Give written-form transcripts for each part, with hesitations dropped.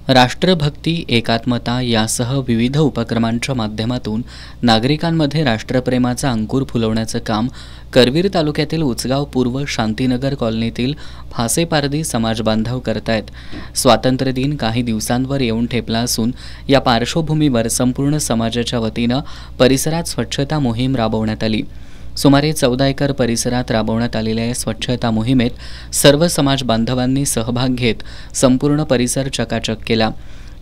राष्ट्रभक्ती, एकात्मता यासह विविध उपक्रमांच्या माध्यमातून नागरिकांमध्ये राष्ट्रप्रेमाचा अंकुर फुलवण्याचं काम करवीर तालुक्यातील उचगाव पूर्व शांतीनगर कॉलनीतील फासेपारधी समाज बांधव करतायत। स्वातंत्र्य दिन काही दिवसांवर येऊन ठेपला असून या पार्श्वभूमीवर संपूर्ण समाजाच्या वतीनं परिसरात स्वच्छता मोहीम राबवण्यात आली। सुमारे 14 एकर परिसरात राबवण्यात आलेल्या या स्वच्छता मोहिमेत सर्व समाज बांधवांनी सहभाग घेत संपूर्ण परिसर चकाचक केला।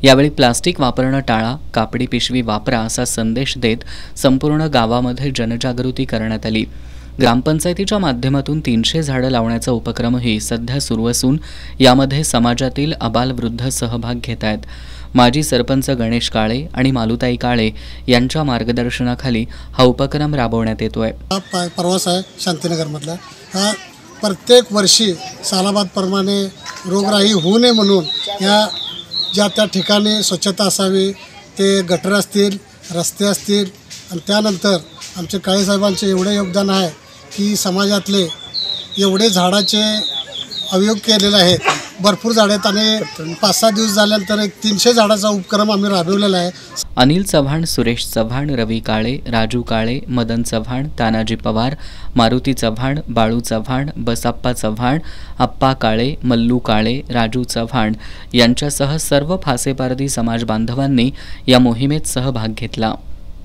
यावेळी प्लास्टिक वापरणं टाळा, कापडी पिशवी वापरा असा संदेश देत संपूर्ण गावामध्ये जनजागृती करण्यात आली। ग्रामपंचायतीच्या माध्यमातून 300 झाडं लावण्याचा उपक्रमही सध्या सुरू असून यामध्ये समाजातील आबालवृद्ध सहभाग घेत आहेत। माजी सरपंच गणेश काळे आणि मालुताई काळे यांच्या मार्गदर्शनाखाली हा उपक्रम राबवण्यात येतोय। हा प्रवास आहे शांतीनगरमधला। हा प्रत्येक वर्षी सालाबादप्रमाणे रोगराई होऊ नये म्हणून या ज्या त्या ठिकाणी स्वच्छता असावी, ते गटर असतील, रस्ते असतील आणि त्यानंतर आमचे काळे साहेबांचे एवढे योगदान आहे की समाजातले एवढे झाडाचे अवयोग केलेले आहेत। भरपूर झाडे आहेत आणि 5-6 दिवस झाल्यानंतर एक 300 झाडाचा उपक्रम आम्ही राबवलेला आहे। अनिल चव्हाण, सुरेश चव्हाण, रवी काळे, राजू काळे, मदन चव्हाण, तानाजी पवार, मारुती चव्हाण, बाळू चव्हाण, बसाप्पा चव्हाण, अप्पा काळे, मल्लू काळे, राजू चव्हाण यांच्यासह सर्व फासेपारधी समाज बांधवांनी या मोहिमेत सहभाग घेतला।